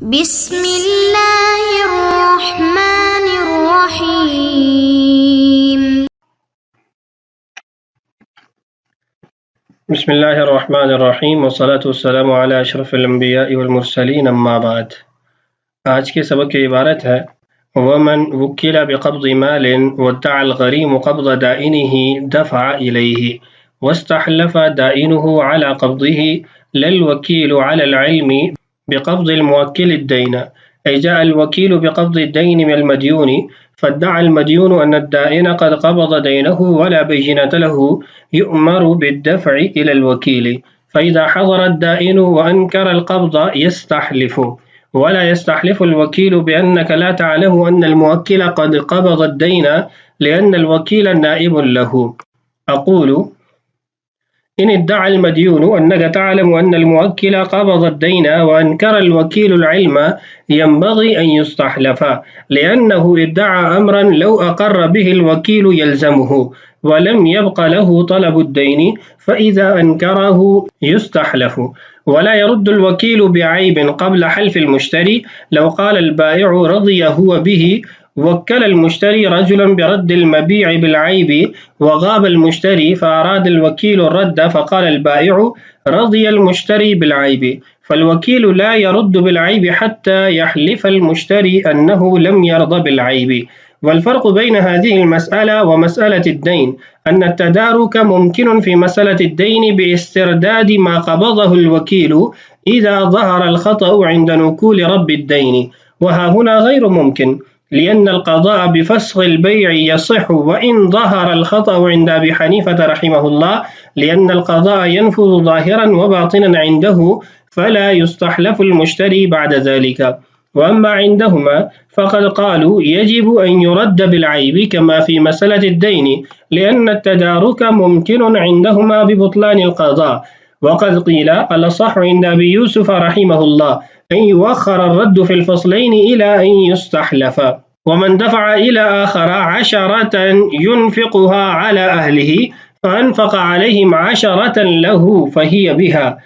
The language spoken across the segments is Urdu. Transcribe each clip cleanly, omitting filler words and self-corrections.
بسم اللہ الرحمن الرحیم. بسم اللہ الرحمن الرحیم والصلاة والسلام علی اشرف الانبیاء والمرسلین اما بعد. آج کے سبق کی عبارت ہے ومن وکل بقبض مال وادعى الغريم قبض دائنه دفع إليه واستحلف دائنه على قبضه للوكيل على العلم بقبض الموكل الدين، أي جاء الوكيل بقبض الدين من المديون فادعى المديون أن الدائن قد قبض دينه ولا بينة له، يؤمر بالدفع إلى الوكيل، فإذا حضر الدائن وأنكر القبض يستحلف، ولا يستحلف الوكيل بأنك لا تعلم أن الموكل قد قبض الدين لأن الوكيل نائب له. أقول إن ادعى المديون أنك تعلم أن الموكل قبض الدين وأنكر الوكيل العلم ينبغي أن يستحلف، لأنه ادعى أمرا لو أقر به الوكيل يلزمه ولم يبق له طلب الدين، فإذا أنكره يستحلف. ولا يرد الوكيل بعيب قبل حلف المشتري. لو قال البائع رضي هو به وكل المشتري رجلا برد المبيع بالعيب وغاب المشتري فأراد الوكيل الرد فقال البائع رضي المشتري بالعيب، فالوكيل لا يرد بالعيب حتى يحلف المشتري أنه لم يرضى بالعيب. والفرق بين هذه المسألة ومسألة الدين أن التدارك ممكن في مسألة الدين باسترداد ما قبضه الوكيل إذا ظهر الخطأ عند نكول رب الدين، وها هنا غير ممكن، لأن القضاء بفسخ البيع يصح وإن ظهر الخطأ عند أبي حنيفة رحمه الله، لأن القضاء ينفذ ظاهرا وباطنا عنده فلا يستحلف المشتري بعد ذلك. وأما عندهما فقد قالوا يجب أن يرد بالعيب كما في مسألة الدين، لأن التدارك ممكن عندهما ببطلان القضاء. وقد قيل الأصح عند أبي يوسف رحمه الله أن يؤخر الرد في الفصلين إلى أن يستحلف. ومن دفع إلى آخر 10 ينفقها على أهله فأنفق عليهم 10 له فهي بها،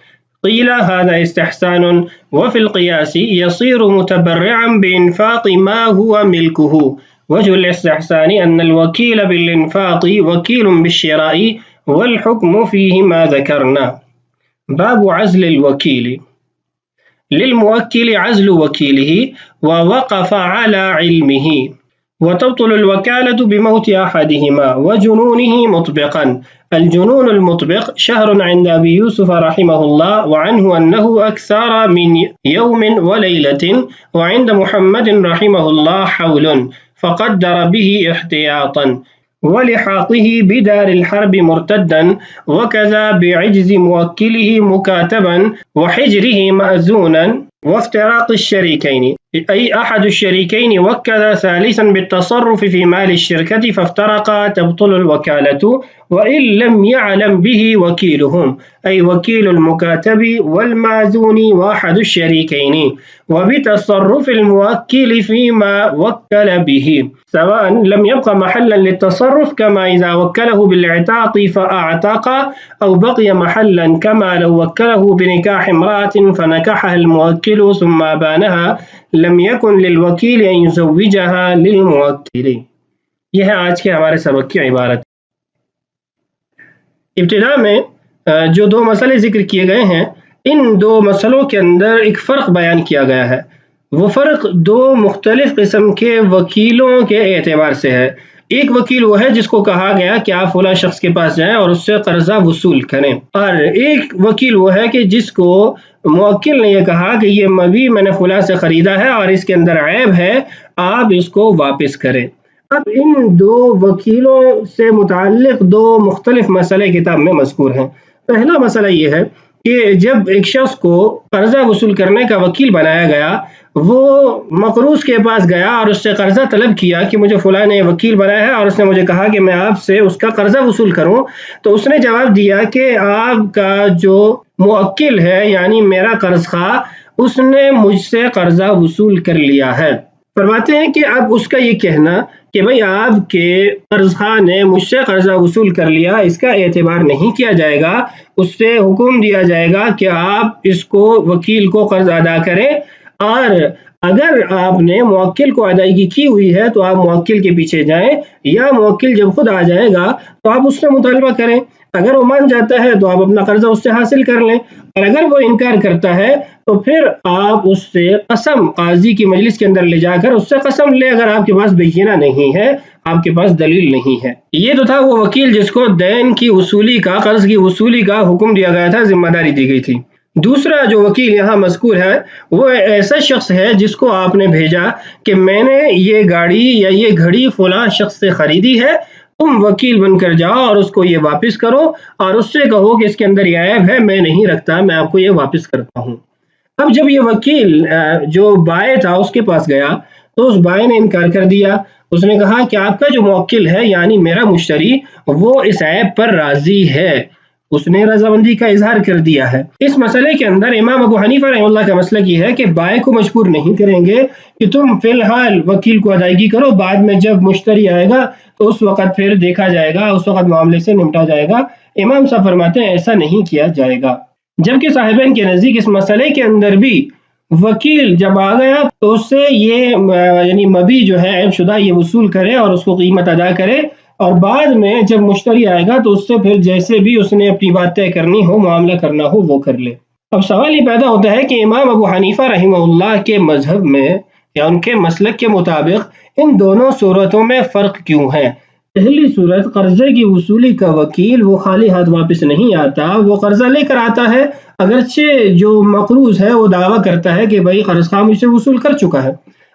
قيل هذا استحسان، وفي القياس يصير متبرعا بإنفاق ما هو ملكه. وجه الاستحسان أن الوكيل بالإنفاق وكيل بالشراء، والحكم فيه ما ذكرنا. باب عزل الوكيل. للموكل عزل وكيله ووقف على علمه، وتبطل الوكالة بموت أحدهما وجنونه مطبقا. الجنون المطبق شهر عند أبي يوسف رحمه الله، وعنه أنه أكثر من يوم وليلة، وعند محمد رحمه الله حول، فقدر به احتياطا، ولحاقه بدار الحرب مرتدا، وكذا بعجز موكله مكاتبا، وحجره مأذونا، وافتراق الشريكين، أي أحد الشريكين وكل ثالثا بالتصرف في مال الشركة فافترقا تبطل الوكالة، وإن لم يعلم به وكيلهم، أي وكيل المكاتب والمأذون وأحد الشريكين، وبتصرف الموكل فيما وكل به، سواء لم يبق محلا للتصرف كما إذا وكله بالإعتاق فأعتق، أو بقي محلا كما لو وكله بنكاح امرأة فنكحها الموكل ثم أبانها، لم يكن للوكيل أن يزوجها للموكل. یہ ہے آج کے ہمارے سبق کی عبارت. ابتدا میں جو 2 مسئلے ذکر کیے گئے ہیں، ان 2 مسئلوں کے اندر ایک فرق بیان کیا گیا ہے. وہ فرق 2 مختلف قسم کے وکیلوں کے اعتبار سے ہے. ایک وکیل وہ ہے جس کو کہا گیا کہ آپ فلاں شخص کے پاس جائیں اور اس سے قرضہ وصول کریں، اور ایک وکیل وہ ہے کہ جس کو موکل نے یہ کہا کہ یہ مبیع میں نے فلاں سے خریدا ہے اور اس کے اندر عیب ہے، آپ اس کو واپس کریں. اب ان 2 وکیلوں سے متعلق 2 مختلف مسئلے کتاب میں مذکور ہیں. پہلا مسئلہ یہ ہے کہ جب ایک شخص کو قرضہ وصول کرنے کا وکیل بنایا گیا، وہ مقروض کے پاس گیا اور اس سے قرضہ طلب کیا کہ مجھے فلاں نے وکیل بنایا ہے اور اس نے مجھے کہا کہ میں آپ سے اس کا قرضہ وصول کروں. تو اس نے جواب دیا کہ آپ کا جو موکل ہے یعنی میرا قرض خواہ، اس نے مجھ سے قرضہ وصول کر لیا ہے. فرماتے ہیں کہ اب اس کا یہ کہنا کہ بھئی آپ کے قرض خواہ نے مجھ سے قرضہ وصول کر لیا، اس کا اعتبار نہیں کیا جائے گا. اس سے حکم دیا جائے گا کہ آپ اس کو وکیل کو قرض ادا کریں اور اگر آپ نے موکل کو ادائیگی کی ہوئی ہے تو آپ موکل کے پیچھے جائیں، یا موکل جب خود آ جائے گا تو آپ اس سے مطالبہ کریں، اگر وہ مان جاتا ہے تو آپ اپنا قرضہ اس سے حاصل کر لیں، اور اگر وہ انکار کرتا ہے تو پھر آپ اس سے قسم قاضی کی مجلس کے اندر لے جا کر اس سے قسم لے، اگر آپ کے پاس بینہ نہیں ہے، آپ کے پاس دلیل نہیں ہے۔ یہ تو تھا وہ وکیل جس کو دین کی وصولی کا، قرض کی وصولی کا حکم دیا گیا تھا، ذمہ داری دی گئی تھی۔ دوسرا جو وکیل یہاں مذکور ہے وہ ایسا شخص ہے جس کو آپ نے بھیجا کہ میں نے یہ گاڑی یا یہ گھڑی فلاں شخص سے خریدی ہے، تم وکیل بن کر جاؤ اور اس کو یہ واپس کرو اور اس سے کہو کہ اس کے اندر یہ عیب ہے، میں نہیں رکھتا، میں آپ کو یہ واپس کرتا ہوں۔ اب جب یہ وکیل جو بائع تھا اس کے پاس گیا تو اس بائع نے انکار کر دیا، اس نے کہا کہ آپ کا جو موکل ہے یعنی میرا مشتری وہ اس عیب پر راضی ہے، اس نے رضامندی کا اظہار کر دیا ہے۔ اس مسئلے کے اندر امام ابو حنیفہ رحمہ اللہ کا مسلک یہ ہے کہ بائع کو مجبور نہیں کریں گے کہ تم فی الحال وکیل کو ادائیگی کرو، بعد میں جب مشتری آئے گا تو اس وقت پھر دیکھا جائے گا، اس وقت معاملے سے نمٹا جائے گا۔ امام صاحب فرماتے ہیں ایسا نہیں کیا جائے گا، جبکہ صاحبین کے نزدیک اس مسئلے کے اندر بھی وکیل جب آ گیا تو اس سے یہ یعنی مبی جو ہے عیب شدہ یہ وصول کرے اور اس کو قیمت ادا کرے، اور بعد میں جب مشتری آئے گا تو اس سے پھر جیسے بھی اس نے اپنی بات طے کرنی ہو، معاملہ کرنا ہو، وہ کر لے۔ اب سوال یہ پیدا ہوتا ہے کہ امام ابو حنیفہ رحمہ اللہ کے مذہب میں یا ان کے مسلک کے مطابق ان دونوں صورتوں میں فرق کیوں ہے؟ پہلی صورت، قرضے کی وصولی کا وکیل وہ خالی ہاتھ واپس نہیں آتا، وہ قرضہ لے کر آتا ہے، اگرچہ جو مقروض ہے وہ دعویٰ کرتا ہے کہ بھائی قرض خواہ مجھ سے وصول کر چکا ہے،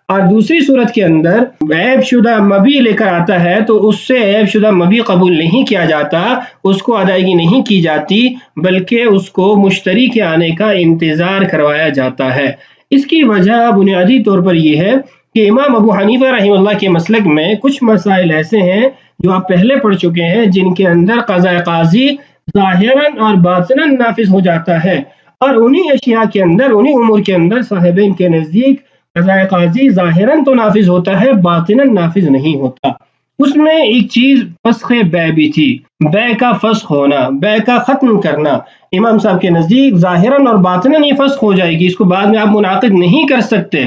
اور دوسری صورت کے اندر عیب شدہ مبی لے کر آتا ہے تو اس سے عیب شدہ مبی قبول نہیں کیا جاتا، اس کو ادائیگی نہیں کی جاتی، بلکہ اس کو مشتری کے آنے کا انتظار کروایا جاتا ہے۔ اس کی وجہ بنیادی طور پر یہ ہے کہ امام ابو حنیفہ رحمہ اللہ کے مسلک میں کچھ مسائل ایسے ہیں جو آپ پہلے پڑھ چکے ہیں، جن کے اندر قضاء قاضی ظاہراً اور باطناً نافذ ہو جاتا ہے، اور انہی اشیاء کے اندر، انہی امور کے اندر صاحبین کے نزدیک قضاء قاضی ظاہراً تو نافذ ہوتا ہے، باطناً نافذ نہیں ہوتا۔ اس میں ایک چیز فسخ بیع بھی تھی، بیع کا فسخ ہونا، بیع کا ختم کرنا۔ امام صاحب کے نزدیک ظاہراً اور باطناً یہ فسخ ہو جائے گی، اس کو بعد میں آپ منعقد نہیں کر سکتے۔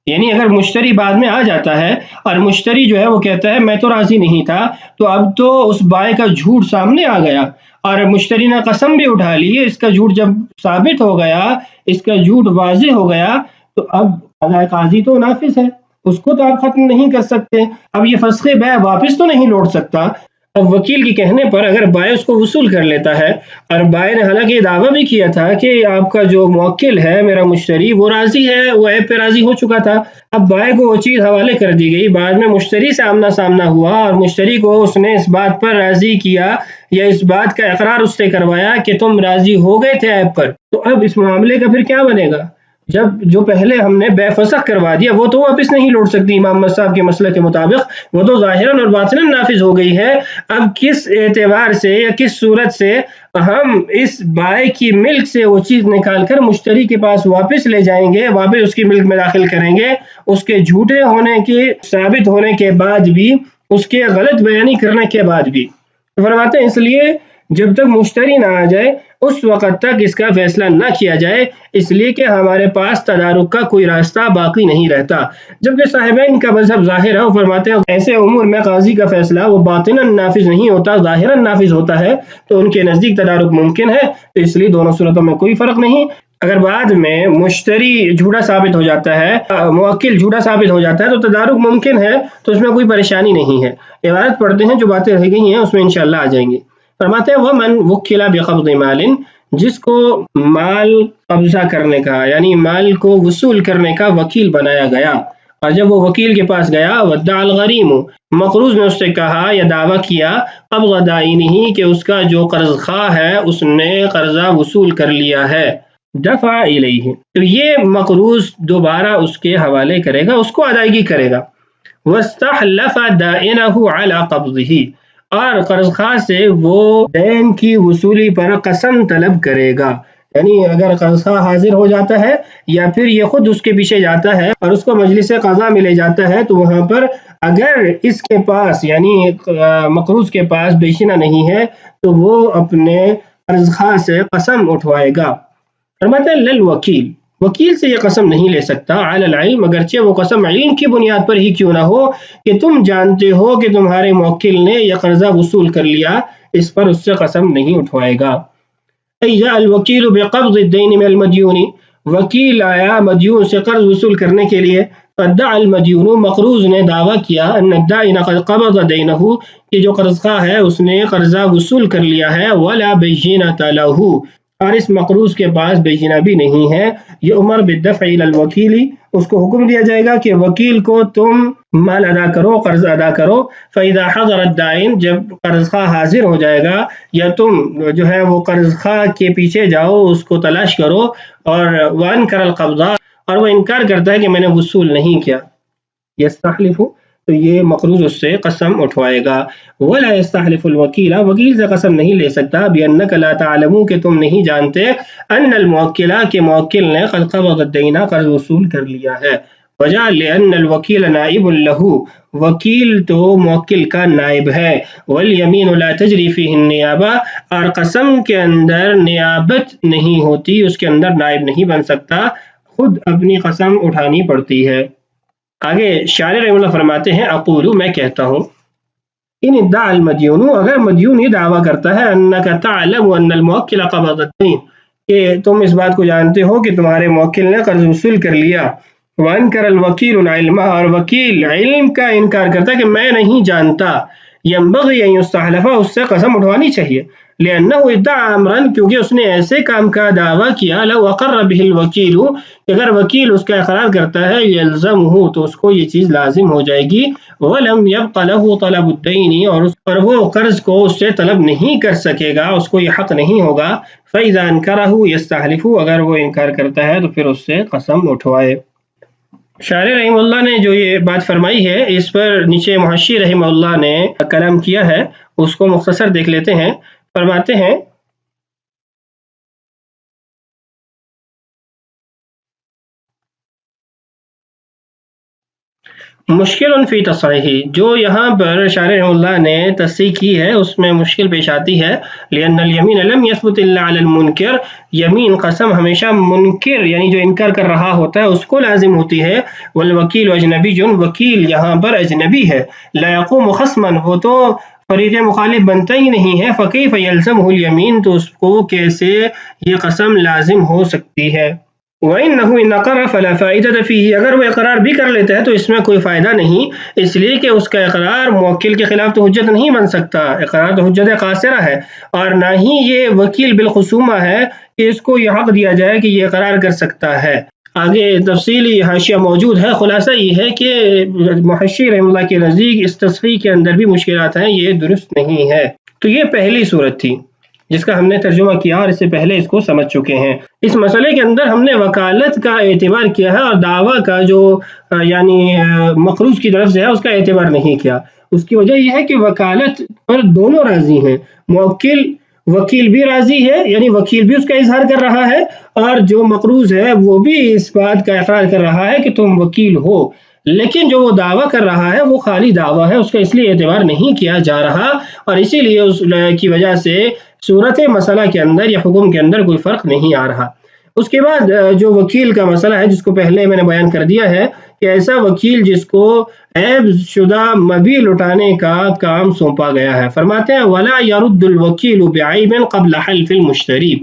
یعنی اگر مشتری بعد میں آ جاتا ہے اور مشتری جو ہے وہ کہتا ہے میں تو راضی نہیں تھا، تو اب تو اس بائع کا جھوٹ سامنے آ گیا اور مشتری نے قسم بھی اٹھا لی، اس کا جھوٹ جب ثابت ہو گیا، اس کا جھوٹ واضح ہو گیا، تو اب قضاء قاضی تو نافذ ہے، اس کو تو آپ ختم نہیں کر سکتے۔ اب یہ فسخ بیع واپس تو نہیں لوٹ سکتا۔ اب وکیل کے کہنے پر اگر بائع اس کو وصول کر لیتا ہے، اور بائع نے حالانکہ یہ دعویٰ بھی کیا تھا کہ آپ کا جو موکل ہے میرا مشتری وہ راضی ہے، وہ عیب پہ راضی ہو چکا تھا، اب بائع کو وہ چیز حوالے کر دی گئی، بعد میں مشتری سے آمنا سامنا ہوا اور مشتری کو اس نے اس بات پر راضی کیا یا اس بات کا اقرار اس سے کروایا کہ تم راضی ہو گئے تھے عیب پر، تو اب اس معاملے کا پھر کیا بنے گا؟ جب جو پہلے ہم نے بیع فسخ کروا دیا وہ تو واپس نہیں لوٹ سکتی امام صاحب کے مسئلے کے مطابق، وہ تو ظاہراً اور باطناً نافذ ہو گئی ہے۔ اب کس اعتبار سے یا کس صورت سے ہم اس بائع کی ملک سے وہ چیز نکال کر مشتری کے پاس واپس لے جائیں گے، واپس اس کی ملک میں داخل کریں گے، اس کے جھوٹے ہونے کے ثابت ہونے کے بعد بھی، اس کے غلط بیانی کرنے کے بعد بھی؟ فرماتے ہیں اس لیے جب تک مشتری نہ آ جائے اس وقت تک اس کا فیصلہ نہ کیا جائے، اس لیے کہ ہمارے پاس تدارک کا کوئی راستہ باقی نہیں رہتا۔ جبکہ صاحبین کا مذہب ظاہر ہے، وہ فرماتے ہیں ایسے امور میں قاضی کا فیصلہ وہ باطناً نافذ نہیں ہوتا، ظاہراً نافذ ہوتا ہے، تو ان کے نزدیک تدارک ممکن ہے، تو اس لیے دونوں صورتوں میں کوئی فرق نہیں۔ اگر بعد میں مشتری جھوٹا ثابت ہو جاتا ہے، موکل جھوٹا ثابت ہو جاتا ہے، تو تدارک ممکن ہے، تو اس میں کوئی پریشانی نہیں ہے۔ عبارت پڑھتے ہیں، جو باتیں رہ گئی ہیں اس میں انشاءاللہ آ جائیں گی۔ فرماتے ہیں وَمَنْ وُكِّلَ بِقَبْضِ مَالٍ، جس کو مال قبضہ کرنے کا یعنی مال کو وصول کرنے کا وکیل بنایا گیا، اور جب وہ وکیل کے پاس گیا وَادَّعَ الْغَرِيمُ، مقروض نے اس سے کہا یا دعویٰ کیا قبض دائنہ کہ اس کا جو قرض خواہ ہے اس نے قرضہ وصول کر لیا ہے، دفع الیہ، تو یہ مقروض دوبارہ اس کے حوالے کرے گا، اس کو ادائیگی کرے گا۔ وَاسْتَحْلَفَ دَائِنَهُ عَلَى قَبْضِهِ، اور قرض خواہ سے وہ دین کی وصولی پر قسم طلب کرے گا، یعنی اگر قرض خواہ حاضر ہو جاتا ہے یا پھر یہ خود اس کے پیچھے جاتا ہے اور اس کو مجلس قضا میں لے جاتا ہے، تو وہاں پر اگر اس کے پاس یعنی مقروض کے پاس بیشینہ نہیں ہے تو وہ اپنے قرض خواہ سے قسم اٹھوائے گا۔ فرماتے ہیں للوکیل، وکیل سے یہ قسم نہیں لے سکتا علی العلم، اگرچہ وہ قسم علم کی بنیاد پر ہی کیوں نہ ہو کہ تم جانتے ہو کہ تمہارے موکل نے یہ قرضہ وصول کر لیا، اس پر اس سے قسم نہیں اٹھوائے گا۔ جاء الوکیل بقبض الدین من المدیون، وکیل آیا مدیون سے قرض وصول کرنے کے لیے، فادعى المدیون، مقروض نے دعویٰ کیا، ان الدائن قد قبض دینہ، کہ جو قرض خواہ ہے اس نے قرضہ وصول کر لیا ہے، ولا بینۃ لہ، اور اس مقروض کے پاس بینہ بھی نہیں ہے، یؤمر بالدفع الی الوکیل، اس کو حکم دیا جائے گا کہ وکیل کو تم مال ادا کرو، قرض ادا کرو، فاذا حضر الدائن، جب قرض خواہ حاضر ہو جائے گا، یا تم جو ہے وہ قرض خواہ کے پیچھے جاؤ، اس کو تلاش کرو، اور وانکر القبضہ، اور وہ انکار کرتا ہے کہ میں نے وصول نہیں کیا، یستحلف، تو یہ مقروض اس سے قسم اٹھوائے گا، ولا یستحلف الوکیل، وکیل سے قسم نہیں لے سکتا، بانک لا تعلم، کہ تم نہیں جانتے، ان الموکل، کہ موکل نے قد قبض الدین، قرض وصول کر لیا ہے، وجہ لان الوکیل نائب لہ، وکیل تو موکل کا نائب ہے، والیمین لا تجری فیہ النیابہ، اور قسم کے اندر نیابت نہیں ہوتی، اس کے اندر نائب نہیں بن سکتا، خود اپنی قسم اٹھانی پڑتی ہے۔ آگے شارح رحمہ اللہ فرماتے ہیں، اقول، میں کہتا ہوں، ان ادعا المدیون، اگر مدیون یہ دعویٰ کرتا ہے، انک تعلم ان الموکل قبض الدین، کہ تم اس بات کو جانتے ہو کہ تمہارے موکل نے قرض وصول کر لیا، وانکر الوکیل العلم، اور وکیل علم کا انکار کرتا ہے کہ میں نہیں جانتا، ینبغی ان یستحلف، اس سے قسم اٹھوانی چاہیے، لأنہ ادعا امرا، کیونکہ اس نے ایسے کام کا دعویٰ کیا، لو اقر به الوکیل، اگر وکیل اس کا اقرار کرتا ہے، یلزمہ، تو اس کو یہ چیز لازم ہو جائے گی، ولم یبق له طلب الدین، اور وہ قرض کو اس سے طلب نہیں کر سکے گا، اس کو یہ حق نہیں ہوگا، فاذا انکرہ یستحلف، اگر وہ انکار کرتا ہے تو پھر اس سے قسم اٹھوائے۔ شارح رحمہ اللہ نے جو یہ بات فرمائی ہے، اس پر نیچے محشی رحمہ اللہ نے کلام کیا ہے، اس کو مختصر دیکھ لیتے ہیں۔ فرماتے ہیں، مشکل فی تصحیح، جو یہاں پر شارح رحمہ اللہ نے تصحیح کی ہے اس میں مشکل پیش آتی ہے، لأن الیمین لم یثبت الا علی المنکر، یمین قسم ہمیشہ منکر یعنی جو انکار کر رہا ہوتا ہے اس کو لازم ہوتی ہے، والوکیل اجنبی، وکیل یہاں پر اجنبی ہے، لا یقوم خصما، وہ تو فریق مخالف بنتا ہی نہیں ہے، فکیف یلزمہ الیمین، تو اس کو کیسے یہ قسم لازم ہو سکتی ہے، وَإِنَّهُ إِنْ أَقَرَّ فَلَا فَائِدَةَ فِيهِ، اگر وہ اقرار بھی کر لیتا ہے تو اس میں کوئی فائدہ نہیں، اس لیے کہ اس کا اقرار موکل کے خلاف تو حجت نہیں بن سکتا، اقرار تو حجت قاصرہ ہے، اور نہ ہی یہ وکیل بالخصومہ ہے کہ اس کو یہ حق دیا جائے کہ یہ اقرار کر سکتا ہے۔ آگے تفصیلی حاشیہ موجود ہے، خلاصہ یہ ہے کہ محشی رحمہ اللہ کے نزدیک اس تصحیح کے اندر بھی مشکلات ہیں، یہ درست نہیں ہے۔ تو یہ پہلی صورت تھی جس کا ہم نے ترجمہ کیا اور اس سے پہلے اس کو سمجھ چکے ہیں۔ اس مسئلے کے اندر ہم نے وکالت کا اعتبار کیا ہے اور دعویٰ کا جو یعنی مقروض کی طرف سے ہے اس کا اعتبار نہیں کیا۔ اس کی وجہ یہ ہے کہ وکالت پر دونوں راضی ہیں، وکیل بھی راضی ہے، یعنی وکیل بھی اس کا اظہار کر رہا ہے، اور جو مقروض ہے وہ بھی اس بات کا اقرار کر رہا ہے کہ تم وکیل ہو، لیکن جو وہ دعویٰ کر رہا ہے وہ خالی دعویٰ ہے، اس کا اس لیے اعتبار نہیں کیا جا رہا، اور اسی لیے اس کی وجہ سے صورت مسئلہ کے اندر یا حکم کے اندر کوئی فرق نہیں آ رہا۔ اس کے بعد جو وکیل کا مسئلہ ہے جس کو پہلے میں نے بیان کر دیا ہے کہ ایسا وکیل جس کو عیب شدہ مبیع لٹانے کا کام سونپا گیا ہے، فرماتے ہیں وَلَا يَرُدُّ الْوَكِيلُ بِعَيْبٍ قَبْلَ حَلْفِ الْمُشْتَرِي،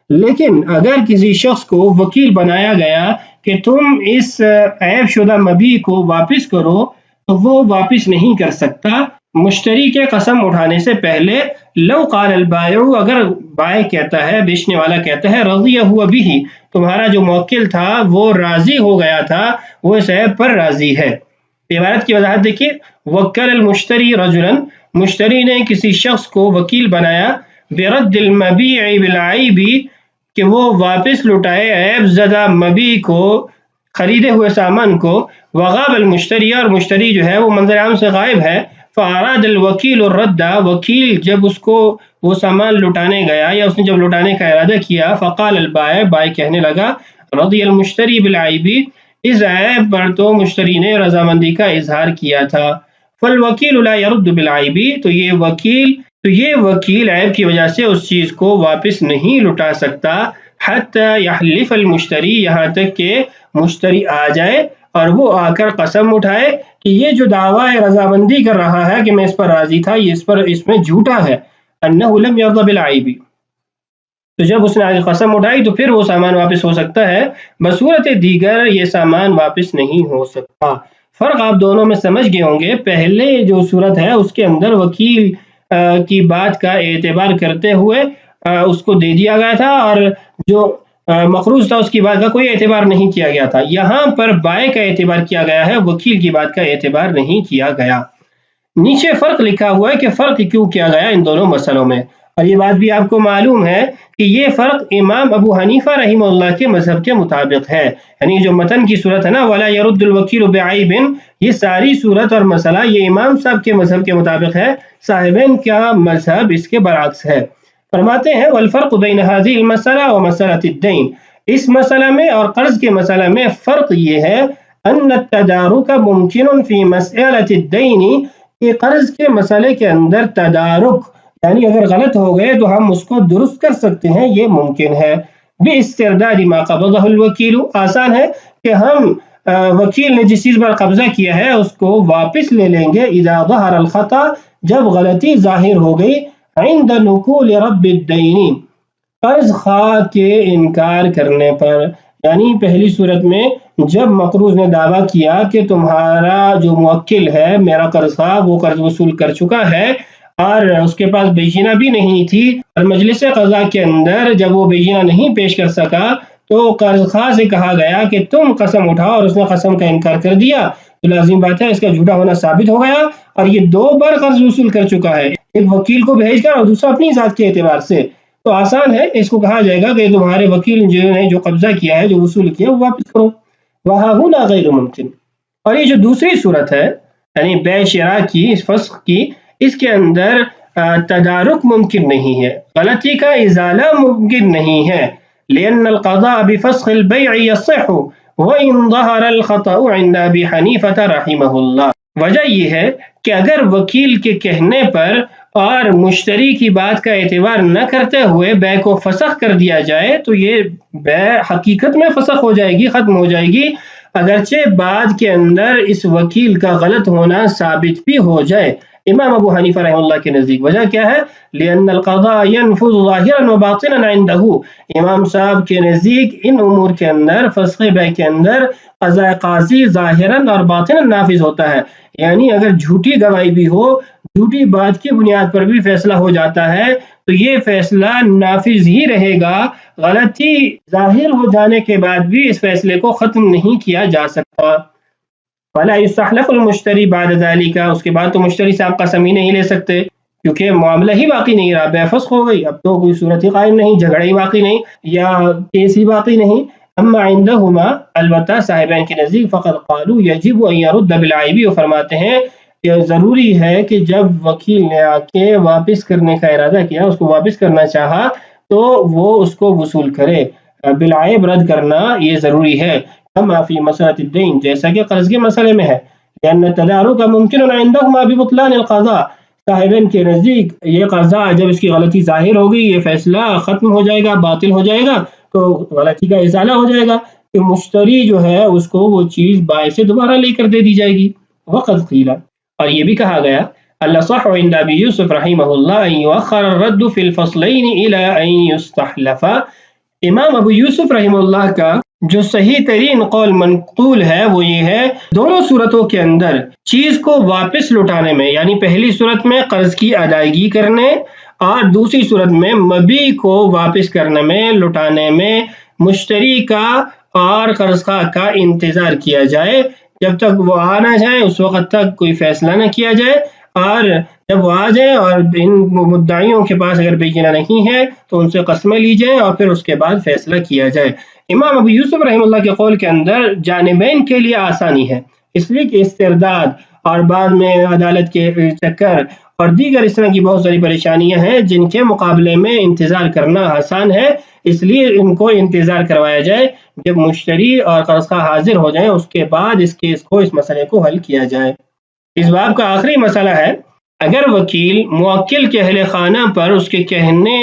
لیکن اگر کسی شخص کو وکیل بنایا گیا کہ تم اس عیب شدہ مبیع کو واپس کرو تو وہ واپس نہیں کر سکتا مشتری کے قسم اٹھانے سے پہلے، لو قال البائع، اگر بائع کہتا ہے، بیچنے والا کہتا ہے، رضی ہوا بھی، تمہارا جو موکل تھا وہ راضی ہو گیا تھا، وہ اس عیب پر راضی ہے۔ عبارت کی وضاحت دیکھیے، وکل المشتری رجلا، مشتری نے کسی شخص کو وکیل بنایا، برد المبیع بالعیب، کہ وہ واپس لٹائے عیب زدہ مبیع کو، خریدے ہوئے سامان کو، وغاب المشتری، اور مشتری جو ہے وہ منظر عام سے غائب ہے، فاراد الوکیل الرد، وکیل جب اس کو وہ سامان لٹانے گیا یا اس نے جب لٹانے کا ارادہ کیا، فقال البائع، بائع کہنے لگا، رضی المشتری بالعیب، اس عیب پر تو مشتری نے رضامندی کا اظہار کیا تھا، فالوکیل لا يرد بالعیب، تو یہ وکیل عیب کی وجہ سے اس چیز کو واپس نہیں لٹا سکتا، حتی یحلف المشتری، یہاں تک کہ مشتری آ جائے اور وہ آ کر قسم اٹھائے کہ یہ جو دعویٰ رضامندی کر رہا ہے کہ میں اس پر راضی تھا، یہ اس میں جھوٹا ہے. انہ لم یرض بالعیب، تو جب اس نے آگے قسم اٹھائی تو پھر وہ سامان واپس ہو سکتا ہے، بصورت دیگر یہ سامان واپس نہیں ہو سکتا. فرق آپ دونوں میں سمجھ گئے ہوں گے. پہلے جو صورت ہے اس کے اندر وکیل کی بات کا اعتبار کرتے ہوئے اس کو دے دیا گیا تھا، اور جو مقروض تھا اس کی بات کا کوئی اعتبار نہیں کیا گیا تھا. یہاں پر بائع کا اعتبار کیا گیا ہے، وکیل کی بات کا اعتبار نہیں کیا گیا. نیچے فرق لکھا ہوا ہے کہ فرق کیوں کیا گیا ان دونوں مسئلوں میں، اور یہ بات بھی آپ کو معلوم ہے کہ یہ فرق امام ابو حنیفہ رحمہ اللہ کے مذہب کے مطابق ہے. یعنی جو متن کی صورت ہے نا، وَلَا يَرُدُّ الْوَكِيلُ بِعَيْبٍ، یہ ساری صورت اور مسئلہ یہ امام صاحب کے مذہب کے مطابق ہے، صاحبین کا مذہب اس کے برعکس ہے. فرماتے ہیں وَالْفَرْقُ بَيْنَ هَذِهِ الْمَسْأَلَةِ وَمَسْأَلَةِ الدَّيْنِ، اس مسئلہ میں اور قرض کے مسئلہ میں فرق یہ ہے أَنَّ التَّدَارُكَ مُمْكِنٌ فِي مَسْأَلَةِ الدَّيْنِ، کہ قرض کے مسئلے کے اندر تدارک، یعنی اگر غلط ہو گئے تو ہم اس کو درست کر سکتے ہیں، یہ ممکن ہے. باسترداد ما قبضه الوکیل، آسان ہے کہ ہم وکیل نے جس چیز پر قبضہ کیا ہے اس کو واپس لے لیں گے. اذا ظہر الخطا، جب غلطی ظاہر ہو گئی. عند نقول رب الدین، قرض خواہ کے انکار کرنے پر، یعنی پہلی صورت میں جب مقروض نے دعویٰ کیا کہ تمہارا جو موکل ہے میرا قرض خواہ وہ قرض وصول کر چکا ہے، اور اس کے پاس بینہ بھی نہیں تھی، اور مجلس قضا کے اندر جب وہ بینہ نہیں پیش کر سکا تو قرض خواہ سے کہا گیا کہ تم قسم اٹھاؤ، اور اس نے قسم کا انکار کر دیا، تو لازم بات ہے اس کا جھوٹا ہونا ثابت ہو گیا، اور یہ 2 بار قرض وصول کر چکا ہے، ایک وکیل کو بھیج کر اور دوسرا اپنی ذات کے اعتبار سے. تو آسان ہے، اس کو کہا جائے گا کہ تمہارے وکیل نے جو قبضہ کیا ہے، جو وصول کیا، وہ واپس کرو. وہاں ہونا غیر ممکن. اور یہ جو دوسری صورت ہے یعنی بیع شراء کی، اس فسخ کی، اس کے اندر تدارک ممکن نہیں ہے، غلطی کا ازالہ ممکن نہیں ہے. لأن القضاء بفسخ البيع يصح وإن ظهر الخطأ عند أبي حنيفة رحمه الله. وجہ یہ ہے کہ اگر وکیل کے کہنے پر اور مشتری کی بات کا اعتبار نہ کرتے ہوئے بیع کو فسخ کر دیا جائے تو یہ بیع حقیقت میں فسخ ہو جائے گی، ختم ہو جائے گی، اگرچہ بعد کے اندر اس وکیل کا غلط ہونا ثابت بھی ہو جائے. امام ابو حنیفہ رحمہ اللہ کے نزدیک وجہ کیا ہے؟ لأن القضاء ينفذ ظاہرا وباطنا عنده، امام صاحب کے نزدیک ان امور کے اندر، فسخ بیع کے اندر قضاء قاضی ظاہراً اور باطنا نافذ ہوتا ہے. یعنی اگر جھوٹی گواہی بھی ہو، جھوٹی بات کی بنیاد پر بھی فیصلہ ہو جاتا ہے تو یہ فیصلہ نافذ ہی رہے گا، غلطی ظاہر ہو جانے کے بعد بھی اس فیصلے کو ختم نہیں کیا جا سکتا. فلا يستحلف المشتری بعد ذلك، اس کے بعد تو مشتری سے آپ قسم ہی نہیں لے سکتے کیونکہ معاملہ ہی باقی نہیں رہا، بیع فسخ ہو گئی، اب تو کوئی صورت ہی قائم نہیں، جھگڑا ہی باقی نہیں، یا کیس ہی باقی نہیں. اما عندہما، البتہ صاحبین کے نزدیک، فقد قالوا یجب ان يرد بالعیب، وہ فرماتے ہیں کہ ضروری ہے کہ جب وکیل نے آ کے واپس کرنے کا ارادہ کیا، اس کو واپس کرنا چاہا تو وہ اس کو وصول کرے. بالعیب رد کرنا یہ ضروری ہے. اما فی مسألۃ الدین، جیسا کہ قرض کے مسئلے میں ہے، لأن التدارک ممکن عندہما ببطلان القضاء، صاحبین کے نزدیک یہ قضا جب اس کی غلطی ظاہر ہوگی، یہ فیصلہ ختم ہو جائے گا، باطل ہو جائے گا، تو غلطی کا ازالہ ہو جائے گا کہ مشتری جو ہے اس کو وہ چیز بائع سے دوبارہ لے کر دے دی جائے گی. وقد قیل، اور یہ بھی کہا گیا، الصح عند ابی یوسف رحمہ اللہ ان یؤخر الرد فی الفصلین الی ان یستحلف، امام ابو یوسف رحمہ اللہ کا جو صحیح ترین قول منقول ہے وہ یہ ہے، دونوں صورتوں کے اندر چیز کو واپس لوٹانے میں، یعنی پہلی صورت میں قرض کی ادائیگی کرنے اور دوسری صورت میں مبیع کو واپس کرنے میں، لوٹانے میں، مشتری کا اور قرض خواہ کا انتظار کیا جائے جب تک وہ آ نہ جائے، اس وقت تک کوئی فیصلہ نہ کیا جائے، اور جب وہ آ جائیں اور ان مدعیوں کے پاس اگر بینہ نہیں ہے تو ان سے قسمیں لی جائیں اور پھر اس کے بعد فیصلہ کیا جائے. امام ابو یوسف رحمہ اللہ کے قول کے اندر جانبین کے لیے آسانی ہے، اس لیے کہ استرداد اور بعد میں عدالت کے چکر اور دیگر اس طرح کی بہت ساری پریشانیاں ہیں جن کے مقابلے میں انتظار کرنا آسان ہے، اس لیے ان کو انتظار کروایا جائے جب مشتری اور قرض خواہ حاضر ہو جائیں، اس کے بعد اس مسئلے کو حل کیا جائے. اس باب کا آخری مسئلہ ہے، اگر وکیل موکل کے اہل خانہ پر اس کے کہنے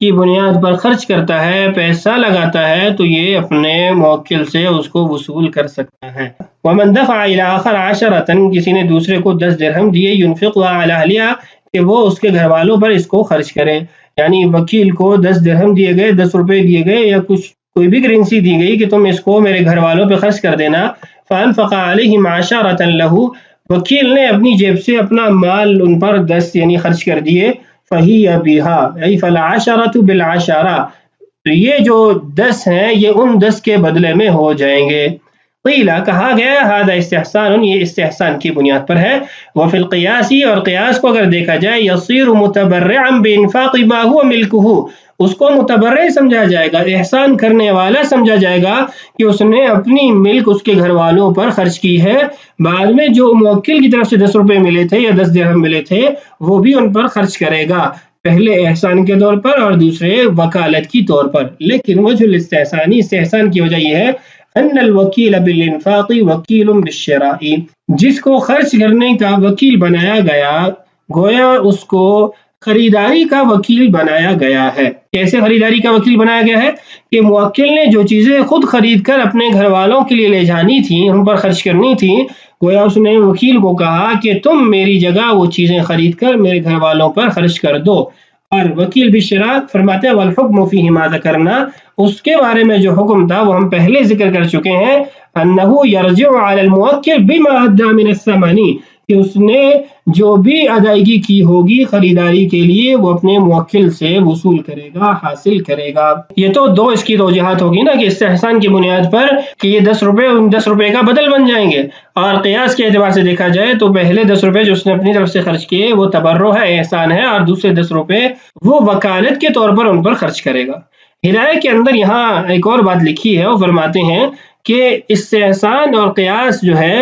کی بنیاد پر خرچ کرتا ہے، پیسہ لگاتا ہے، تو یہ اپنے موکل سے اس کو وصول کر سکتا ہے۔ ومن دفع الى آخر 10، کسی نے دوسرے کو 10 درہم دیے، ينفقها على اهلها، کہ وہ اس کے گھر والوں پر اس کو خرچ کرے، یعنی وکیل کو 10 درہم دیے گئے، 10 روپے دیے گئے، یا کوئی بھی کرنسی دی گئی کہ تم اس کو میرے گھر والوں پہ خرچ کر دینا۔ فانفق عليهم 10 له، وکیل نے اپنی جیب سے اپنا مال ان پر 10 یعنی خرچ کر دیے، فهي بها اي فالعشرة بالعشرة، تو یہ جو 10 ہیں یہ ان 10 کے بدلے میں ہو جائیں گے۔ قیلا، کہا گیا، هذا استحسان، یہ استحسان کی بنیاد پر ہے۔ وفی القیاس، اور قیاس کو اگر دیکھا جائے، یصیر متبرعا بانفاق ما هو ملکہ، اس کو متبرع سمجھا جائے گا، احسان کرنے والا سمجھا جائے گا کہ اس نے اپنی ملک اس کے گھر والوں پر خرچ کی ہے، بعد میں جو موکل کی طرف سے 10 روپے ملے تھے یا 10 درہم ملے تھے وہ بھی ان پر خرچ کرے گا، پہلے احسان کے طور پر اور دوسرے وکالت کی طور پر۔ لیکن وجہ الاستحسانی، استحسان کی وجہ یہ ہے، ان الوکیل بالانفاق وکیل بالشراء، جس کو خرچ کرنے کا وکیل بنایا گیا، گویا اس کو خریداری کا وکیل بنایا گیا ہے۔ کیسے خریداری کا وکیل بنایا گیا ہے؟ کہ موکل نے جو چیزیں خود خرید کر اپنے گھر والوں کے لیے لے جانی تھیں، ان پر خرچ کرنی تھی، گویا اس نے وکیل کو کہا کہ تم میری جگہ وہ چیزیں خرید کر میرے گھر والوں پر خرچ کر دو۔ اور وکیل بالشراء فرماتے ہیں والحکم فیہ ما ذکرنا، اس کے بارے میں جو حکم تھا وہ ہم پہلے ذکر کر چکے ہیں، انہ یرجع علی الموکل بما ادى من الثمن، کہ اس نے جو بھی ادائیگی کی ہوگی خریداری کے لیے وہ اپنے موکل سے وصول کرے گا، حاصل کرے گا۔ یہ تو دو اس کی توجیہات ہوگی نا، کہ استحسان کی بنیاد پر کہ یہ 10 روپے ان 10 روپے کا بدل بن جائیں گے، اور قیاس کے اعتبار سے دیکھا جائے تو پہلے 10 روپے جو اس نے اپنی طرف سے خرچ کیے وہ تبرع ہے، احسان ہے، اور دوسرے 10 روپے وہ وکالت کے طور پر ان پر خرچ کرے گا۔ ہدایہ کے اندر یہاں ایک اور بات لکھی ہے، وہ فرماتے ہیں کہ استحسان اور قیاس جو ہے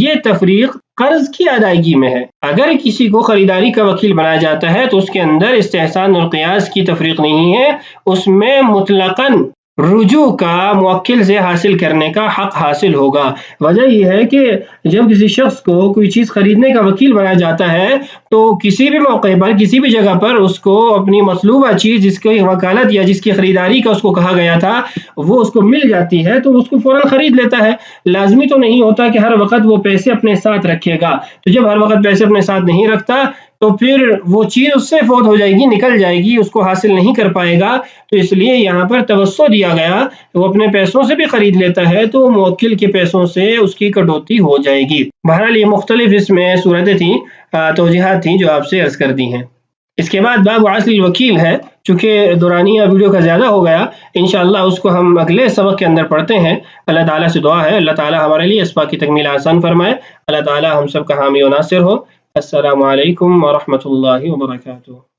یہ تفریق قرض کی ادائیگی میں ہے۔ اگر کسی کو خریداری کا وکیل بنایا جاتا ہے تو اس کے اندر استحسان اور قیاس کی تفریق نہیں ہے، اس میں مطلقاً رجوع کا موکل سے حاصل کرنے کا حق حاصل ہوگا۔ وجہ یہ ہے کہ جب کسی شخص کو کوئی چیز خریدنے کا وکیل بنایا جاتا ہے تو کسی بھی موقع پر کسی بھی جگہ پر اس کو اپنی مطلوبہ چیز جس کی وکالت یا جس کی خریداری کا اس کو کہا گیا تھا وہ اس کو مل جاتی ہے تو اس کو فوراً خرید لیتا ہے۔ لازمی تو نہیں ہوتا کہ ہر وقت وہ پیسے اپنے ساتھ رکھے گا، تو جب ہر وقت پیسے اپنے ساتھ نہیں رکھتا تو پھر وہ چیز اس سے فوت ہو جائے گی، نکل جائے گی، اس کو حاصل نہیں کر پائے گا، تو اس لیے یہاں پر توسع دیا گیا، وہ اپنے پیسوں سے بھی خرید لیتا ہے تو موکل کے پیسوں سے اس کی کٹوتی ہو جائے گی۔ بہرحال یہ مختلف اس میں صورتیں تھیں، توجیہات تھیں جو آپ سے عرض کر دی ہیں۔ اس کے بعد باب عزل الوکیل ہے، چونکہ دورانیہ ویڈیو کا زیادہ ہو گیا، انشاءاللہ اس کو ہم اگلے سبق کے اندر پڑھتے ہیں۔ اللہ تعالیٰ سے دعا ہے اللہ تعالیٰ ہمارے لیے اس بات کی تکمیل آسان فرمائے، اللہ تعالیٰ ہم سب کا حامی و ناصر ہو۔ السلام علیکم ورحمۃ اللہ وبرکاتہ۔